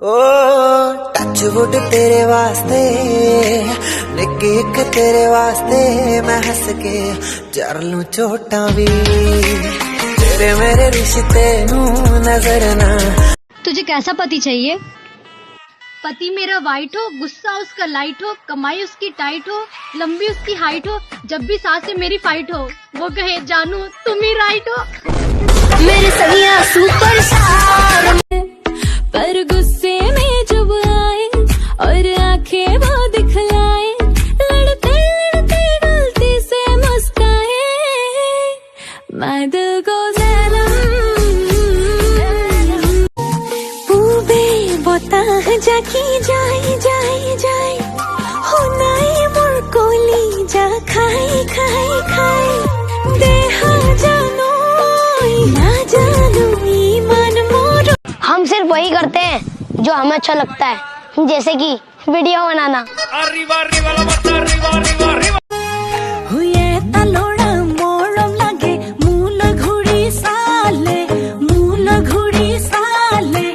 ओ touch wood तेरे वास्ते निक्की एक तेरे वास्ते मैं हंस के जर लूं चोटां भी तेरे मेरे रिश्ते नू नजर ना। तुझे कैसा पति चाहिए? पति मेरा वाइट हो, गुस्सा उसका लाइट हो, कमाई उसकी टाइट हो, लंबी उसकी हाइट हो, जब भी सास से मेरी फाइट हो वो कहे जानू तुम ही राइट हो। मेरे सैया सुपरस्टार पर गुस्से में जब आए और आंखें वो दिखलाए, लड़ते लड़ते गलती से मुस्काए, मैं दिल को जाकी जाए जाए जाए हो नाई मोर कोली जा खाए खाए खाए देहा जानो ना जानो ईमान मोर। हम सिर्फ वही करते हैं जो हमें अच्छा लगता है, जैसे कि वीडियो बनाना। हुए तलोड़ा मोरम लागे मूल घुड़ी साले, मूल घुड़ी साले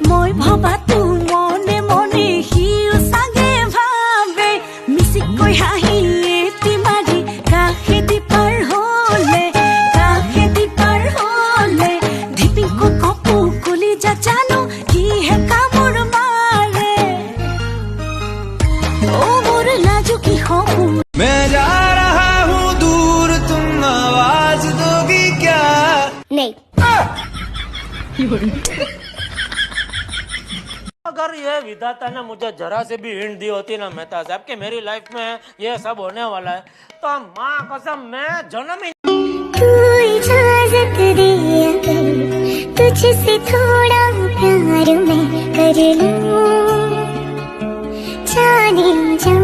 मोय भबा तू मने मने हिउ सागे भावे मिसी कोई हाही एति मारी काहे दी पर होले धिपी को कपू कुली जा जानो की है कामुर मारे ओ मोर लाजो की हो। मैं जा रहा हूँ दूर तुम आवाज दोगी क्या? नहीं। अगर ये विधाता ने मुझे जरा से भी हिंट दी होती ना मेहता साहब कि मेरी लाइफ में ये सब होने वाला है, तो माँ कसम मैं जन्म ही तू इजाजत दे अगर तुझसे थोड़ा प्यार मैं कर लूं जाने जा।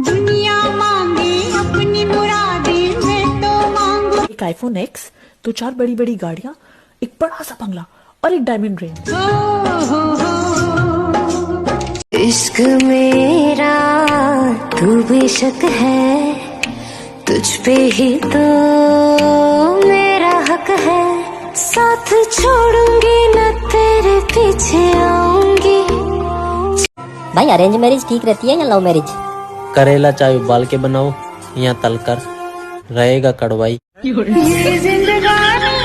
दुनिया मांगे अपनी मुरादें मैं तो मांगू एक आईफोन X, तो 4 बड़ी बड़ी गाड़ियां, एक बड़ा सा बंगला और एक डायमंड रिंग। इश्क मेरा तू बेशक है, तुझ पे ही तो मेरा हक है, साथ छोड़ूंगी न तेरे पीछे आऊंगी। भाई अरेंज मैरिज ठीक रहती है या लव मैरिज? करेला चाहे उबाल के बनाओ या तल कर, रहेगा कड़वाई। ये जिंदगानी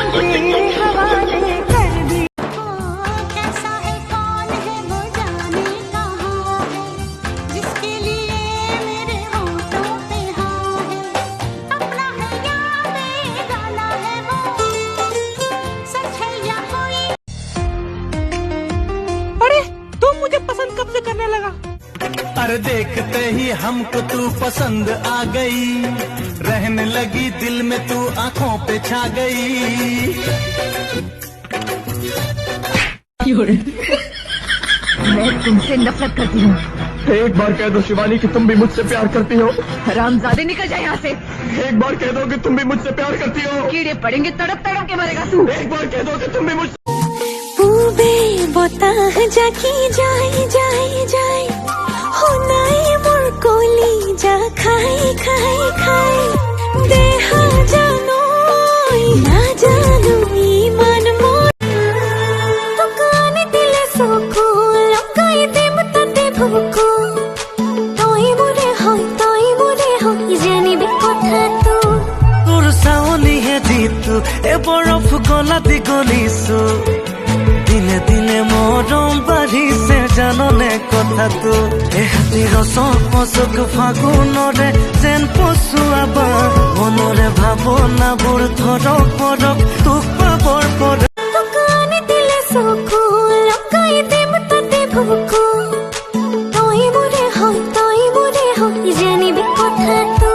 के हवाले कर दी। कैसा है कौन है वो जाने कहाँ है, जिसके लिए मेरे होठों पे हाँ है, अपना है या बेगाना है वो, सच है या कोई। अरे तुम मुझे पसंद कब से करने लगा? अरे देखते ही हमको तू पसंद आ गई, रहने लगी दिल में तू आंखों पे छा गई। मैं तुमसे नफरत करती हूँ। एक बार कह दो शिवानी कि तुम भी मुझसे प्यार करती हो। हरामजादे निकल जाए यहाँ से। एक बार कह दो कि तुम भी मुझसे प्यार करती हो। कीड़े पड़ेंगे, तड़प तड़प के मरेगा तू। एक बार कह दो कि तुम भी मुझसे। बता जाकी जाए जाए जाए हो नाई मोर कोली जा खाए खाए खाए देहा जानो ना जानो ईमान मोर। तो काने दिले सोको लकाई दे मते भूको तोई मोरे हो जानी बे कथा तो তোর সাওনি হে জিতু এ বরফ গলা দি গলিছো দিনে দিনে মরম বাঢ়িছে জাননে কথা তো এ হাতী রস অচক ফাগুনরে যেন পচুৱাবা মনৰে ভাৱনাবোৰ ধৰক পৰক তোক পাবৰ পৰে। तो काने दिले सोको लकाई दे मते भूको तोई मोरे हो जानी बे कथा तो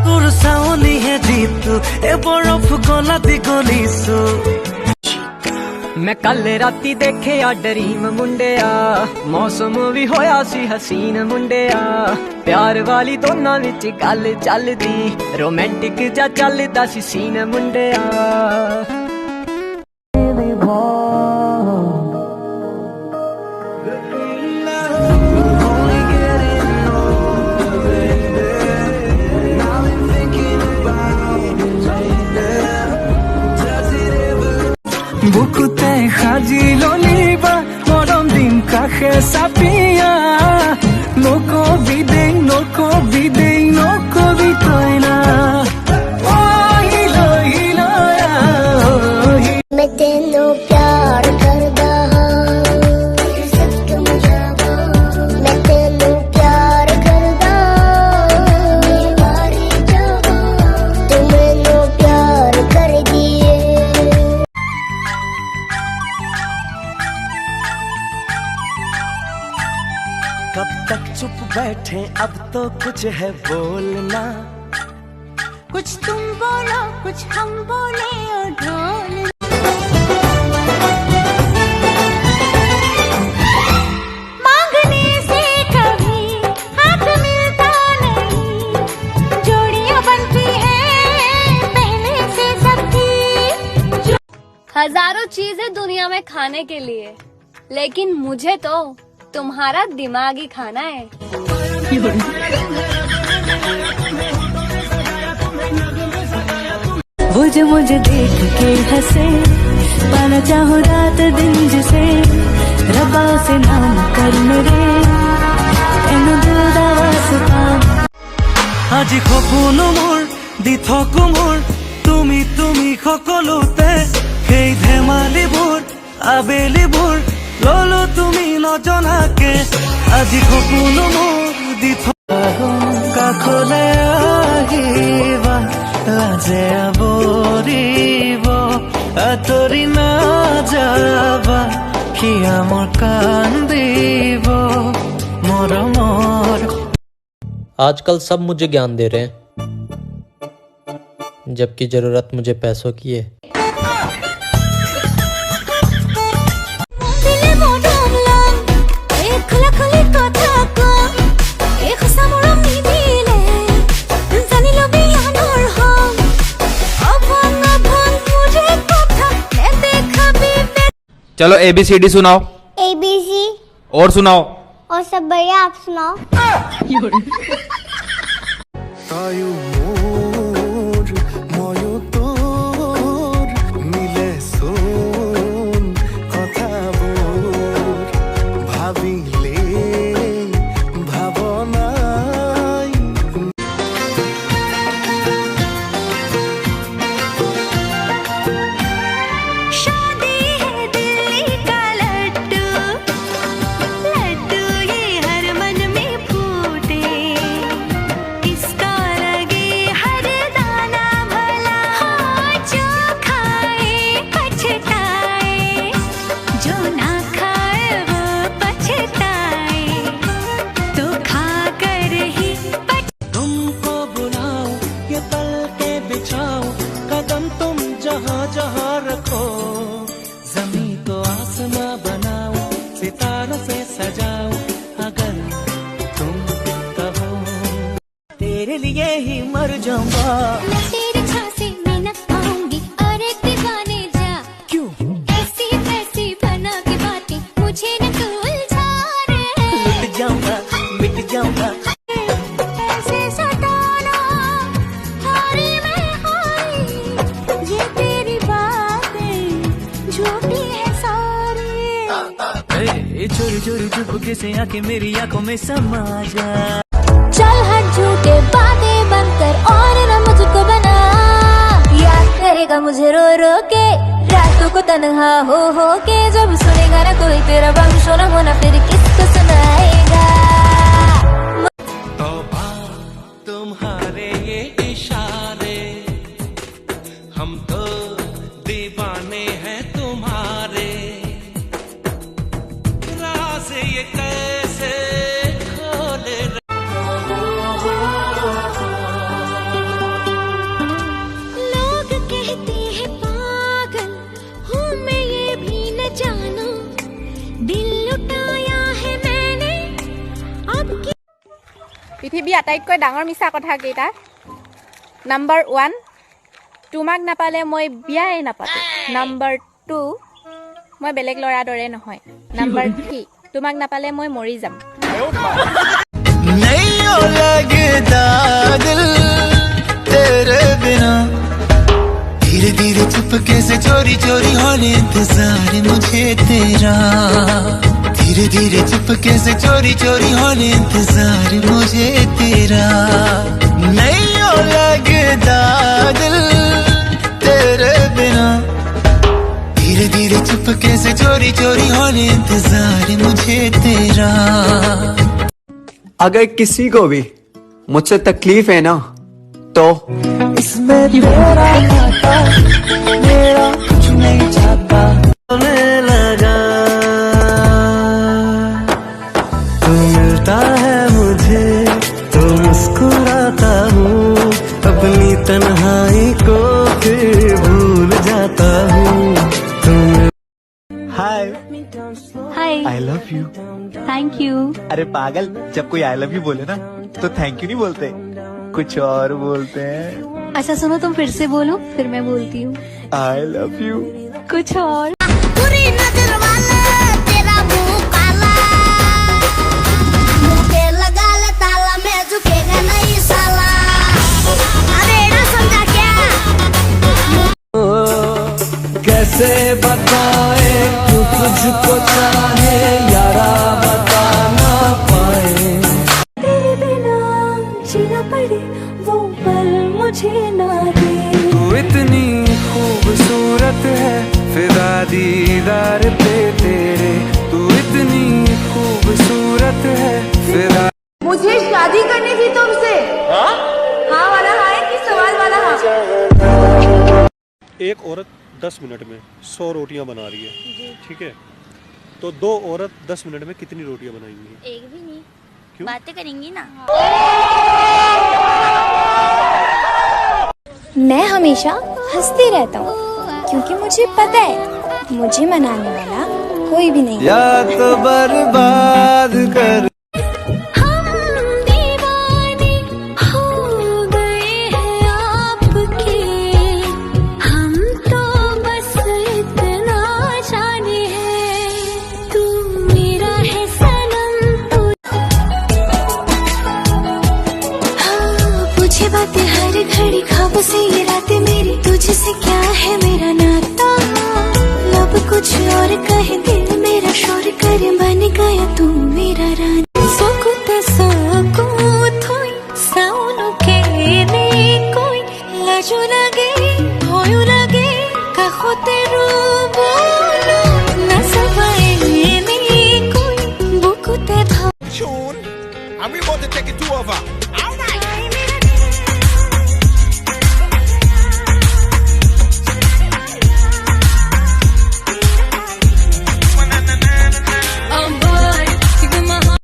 তোর সাওনি হে জিতু এ বরফ গলা দি গলিছো। मैं कल राती देखे आ डरीम मुंडिया, मौसम भी होया सी हसीन मुंडिया, प्यार वाली दोनों विच गल चलदी, रोमांटिक जा चलदा सी सीन मुंडिया। বুকুতে সাজি ললিবা মৰম দিন কাষে চাপিয়া নকবি দেই নকবি দেই নকবি তই না मैं तेनू प्यार करदा मैं तेनू प्यार करदा तू मैनू प्यार कर दिए कब तक चुप बैठे अब तो कुछ है बोलना कुछ तुम बोलो कुछ हम बोले और ढोल मांगने से कभी हाथ मिलता नहीं जोड़ियां बनती हैं पहले से सब थी हजारों चीजें दुनिया में खाने के लिए, लेकिन मुझे तो तुम्हारा दिमाग ही खाना है। वो जो मुझे देख के हंसे पाना चाहूँ रात दिन जिसे रबा से नाम कर मेरे एनु दिल दा वास्ता আজি সপোন মোৰ দি থাকো মোৰ তুমি তুমি সকলোতে সেই ধেমালিবোৰ আবেলিবোৰ ললো তুমি নজনাকে আজি সপোন মোৰ দি থাকো কাষলে আহিবা লাজে আৱৰিব আঁতৰি নাযাবা সিয়া মোৰ কান্দিব মৰমৰ आजकल सब मुझे ज्ञान दे रहे हैं, जबकि जरूरत मुझे पैसों की है। चलो ABCD सुनाओ। ABC और सुनाओ। और सब बढ़िया, आप सुनाओ। তায়ু মোর ময়ো তোর মিলে শোন কথাবোৰ ভাবিলে ভাবনাই शादी है दिल्ली का लड्डू लड्डू ये हर मन में फूटे किसका लगे हर दाना भला हाँ जो खाए पछताए जो ना खाए वो पछताए तो खा कर ही तुमको बुलाओ ये पल के बिछाओ कदम तुम जहाँ जहाँ रखो जमीन को आसमां बनाओ सितारों से सजाओ अगर तुम कहो तेरे लिए ही मर जाऊंगा मैं तेरे झांसे में न आऊंगी और एक दीवाने जा क्यों ऐसी ऐसी बना के बातें मुझे न तू उलझा रे लुट जाऊंगा मिट जाऊंगा ऐसे सताना हारी मैं हारी ये तेरी बातें झूठी है सारी चोरी चोरी चुपके से आके मेरी आंखों में समा जा चल हट झूठे बातें बंद कर और न मुझको बना याद करेगा मुझे रो रो के रातों को तन्हा हो के जब सुनेगा ना कोई तेरा बंशो न होना फिर किसको सुनाएगा तौबा तुम्हारे ये इशारे हम तो दीवाने हैं तुम्हारे राज ये कैसे खोले लोग कहते हैं पागल हूँ मैं ये भी न जाना दिल लुटाया है मैंने अब পৃথিৱী আটাইতকৈ ডাঙৰ মিছা কথা কেইটা। নাম্বাৰ 1, তোমাক নাপালে মই বিয়াই নাপাতো। নাম্বাৰ 2, মই বেলেগ ল'ৰা দৰে নহয়। নাম্বাৰ 3, তোমাক নাপালে মই মৰি যাম। नहीं लगता दिल तेरे बिना धीरे धीरे चुपके से चोरी चोरी होने इंतजार मुझे तेरा, धीरे धीरे चुपके से चोरी चोरी होने इंतजार मुझे तेरा, नहीं हो लगता दिल तेरे बिना, धीरे धीरे चुपके से चोरी चोरी होने इंतजार मुझे तेरा। अगर किसी को भी मुझसे तकलीफ है ना तो इसमें मेरा खाता, मेरा कुछ नहीं चाहता, हमें लगा तू मिलता है मुझे तो मुस्कुराता हूँ, अपनी तन्हाई को फिर भूल जाता हूँ। Hi hi, I love you. Thank you. अरे पागल, जब कोई आई लव यू बोले ना तो थैंक यू नहीं बोलते, कुछ और बोलते हैं। अच्छा सुनो, तुम फिर से बोलो, फिर मैं बोलती हूँ। आई लव यू। कुछ और। बुरी नजर वाला तेरा मुंह काला, मुंह पे लगा ले ताला, मैं झुकेगा नहीं साला, अरे ना समझा क्या? कैसे बताए तू तुझको चाहे यारा, बता ना पाए। तेरे बिना जीना पड़े वो पल मुझे ना दे। तू इतनी खूबसूरत है फिदा दीदार पे तेरे, तू इतनी खूबसूरत है फिदा। मुझे शादी करनी थी तुमसे। हाँ वाला हाँ है कि सवाल वाला हाँ? एक औरत 10 मिनट में 100 रोटियां बना रही है, ठीक है, तो 2 औरत 10 मिनट में कितनी रोटियां बनाएंगी? एक भी नहीं, क्यों? बातें करेंगी ना। मैं हमेशा हंसती रहता हूँ क्योंकि मुझे पता है मुझे मनाने वाला कोई भी नहीं। या तो बर्बाद कर। हम दीवाने हो गए हैं आपके, हम तो बस इतना जाने हैं, तू मेरा है सनम तू। हाँ पूछे बातें हर घड़ी, ख्वाबों से ये रातें मेरी, तुझसे क्या है मेरा नाता, लब कुछ और कहे दिल मेरा शोर करे, बन गया तू मेरा रानी। सकुत सकुत हुई साउन के ने कोई लाजो लगे